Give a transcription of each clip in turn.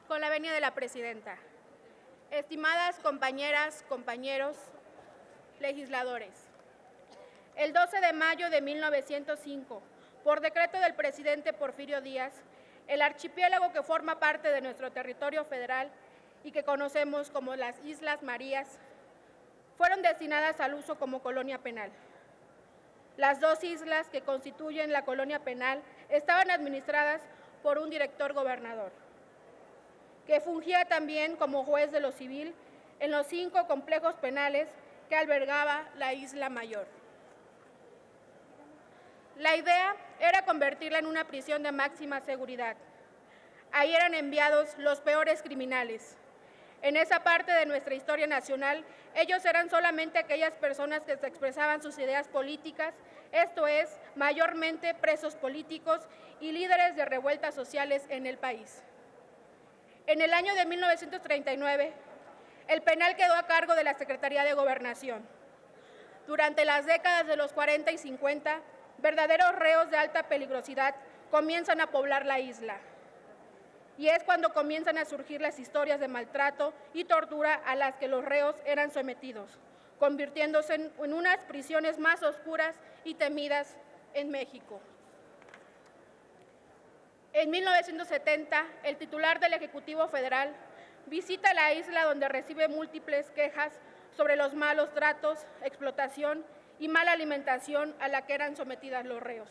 Con la venia de la presidenta. Estimadas compañeras, compañeros, legisladores. El 12 de mayo de 1905, por decreto del presidente Porfirio Díaz, el archipiélago que forma parte de nuestro territorio federal y que conocemos como las Islas Marías, fueron destinadas al uso como colonia penal. Las dos islas que constituyen la colonia penal estaban administradas por un director gobernador, que fungía también como juez de lo civil en los 5 complejos penales que albergaba la Isla Mayor. La idea era convertirla en una prisión de máxima seguridad. Ahí eran enviados los peores criminales. En esa parte de nuestra historia nacional, ellos eran solamente aquellas personas que se expresaban sus ideas políticas, esto es, mayormente presos políticos y líderes de revueltas sociales en el país. En el año de 1939, el penal quedó a cargo de la Secretaría de Gobernación. Durante las décadas de los 40 y 50, verdaderos reos de alta peligrosidad comienzan a poblar la isla. Y es cuando comienzan a surgir las historias de maltrato y tortura a las que los reos eran sometidos, convirtiéndose en unas prisiones más oscuras y temidas en México. En 1970, el titular del Ejecutivo Federal visita la isla donde recibe múltiples quejas sobre los malos tratos, explotación y mala alimentación a la que eran sometidas los reos,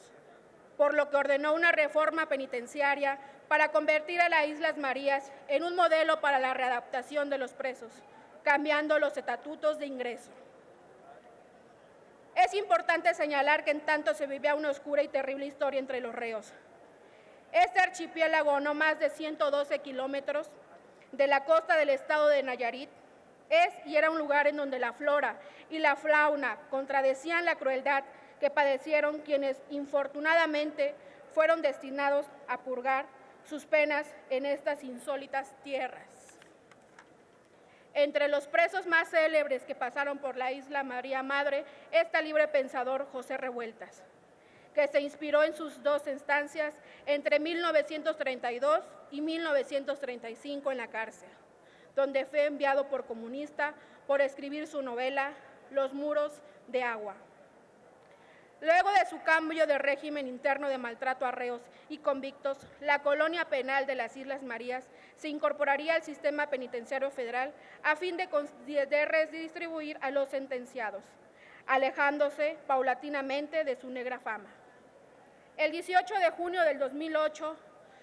por lo que ordenó una reforma penitenciaria para convertir a las Islas Marías en un modelo para la readaptación de los presos, cambiando los estatutos de ingreso. Es importante señalar que en tanto se vivía una oscura y terrible historia entre los reos. Este archipiélago, no más de 112 kilómetros de la costa del estado de Nayarit, es y era un lugar en donde la flora y la fauna contradecían la crueldad que padecieron quienes infortunadamente fueron destinados a purgar sus penas en estas insólitas tierras. Entre los presos más célebres que pasaron por la isla María Madre está el libre pensador José Revueltas, que se inspiró en sus 2 estancias entre 1932 y 1935 en la cárcel, donde fue enviado por comunista por escribir su novela Los muros de agua. Luego de su cambio de régimen interno de maltrato a reos y convictos, la colonia penal de las Islas Marías se incorporaría al sistema penitenciario federal a fin de redistribuir a los sentenciados, alejándose paulatinamente de su negra fama. El 18 de junio del 2008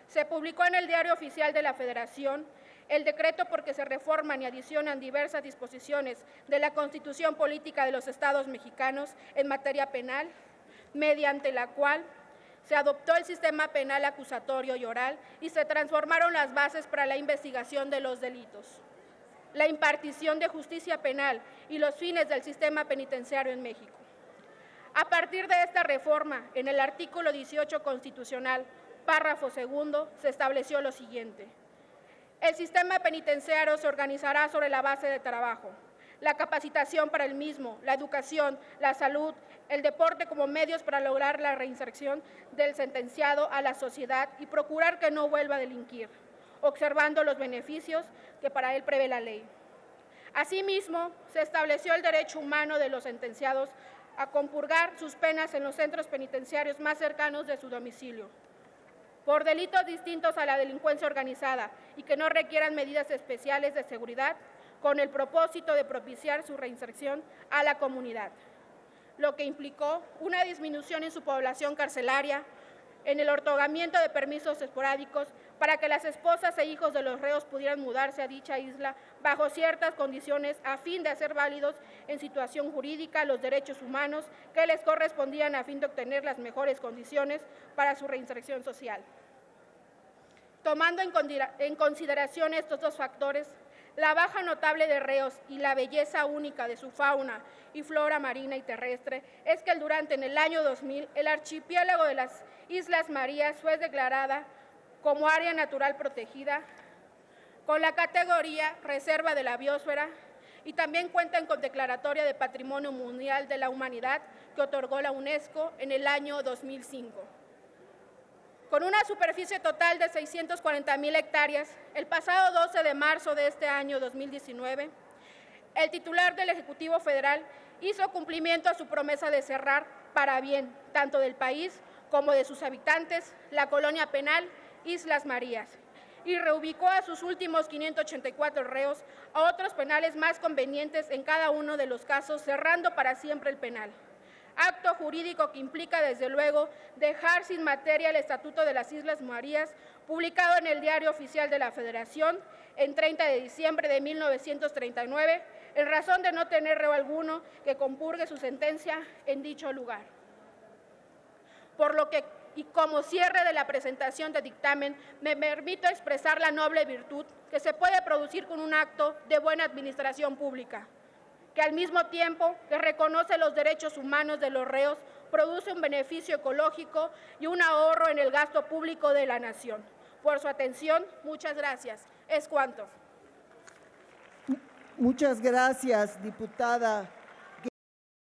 se publicó en el Diario Oficial de la Federación el decreto por que se reforman y adicionan diversas disposiciones de la Constitución Política de los Estados Mexicanos en materia penal, mediante la cual se adoptó el sistema penal acusatorio y oral y se transformaron las bases para la investigación de los delitos, la impartición de justicia penal y los fines del sistema penitenciario en México. A partir de esta reforma, en el artículo 18 constitucional, párrafo 2, se estableció lo siguiente: el sistema penitenciario se organizará sobre la base de trabajo, la capacitación para el mismo, la educación, la salud, el deporte como medios para lograr la reinserción del sentenciado a la sociedad y procurar que no vuelva a delinquir, observando los beneficios que para él prevé la ley. Asimismo, se estableció el derecho humano de los sentenciados a compurgar sus penas en los centros penitenciarios más cercanos de su domicilio, por delitos distintos a la delincuencia organizada y que no requieran medidas especiales de seguridad, con el propósito de propiciar su reinserción a la comunidad, lo que implicó una disminución en su población carcelaria, en el otorgamiento de permisos esporádicos para que las esposas e hijos de los reos pudieran mudarse a dicha isla bajo ciertas condiciones a fin de hacer válidos en situación jurídica los derechos humanos que les correspondían a fin de obtener las mejores condiciones para su reinserción social. Tomando en consideración estos 2 factores, la baja notable de reos y la belleza única de su fauna y flora marina y terrestre, es que durante el año 2000 el archipiélago de las Islas Marías fue declarada como área natural protegida con la categoría Reserva de la Biosfera y también cuentan con declaratoria de Patrimonio Mundial de la Humanidad que otorgó la UNESCO en el año 2005. Con una superficie total de 640,000 hectáreas, el pasado 12 de marzo de este año 2019, el titular del Ejecutivo Federal hizo cumplimiento a su promesa de cerrar para bien, tanto del país como de sus habitantes, la colonia penal Islas Marías, y reubicó a sus últimos 584 reos a otros penales más convenientes en cada uno de los casos, cerrando para siempre el penal. Acto jurídico que implica, desde luego, dejar sin materia el Estatuto de las Islas Marías, publicado en el Diario Oficial de la Federación en 30 de diciembre de 1939, en razón de no tener reo alguno que compurgue su sentencia en dicho lugar. Por lo que, y como cierre de la presentación de dictamen, me permito expresar la noble virtud que se puede producir con un acto de buena administración pública, que al mismo tiempo que reconoce los derechos humanos de los reos, produce un beneficio ecológico y un ahorro en el gasto público de la nación. Por su atención, muchas gracias. Es cuanto. Muchas gracias, diputada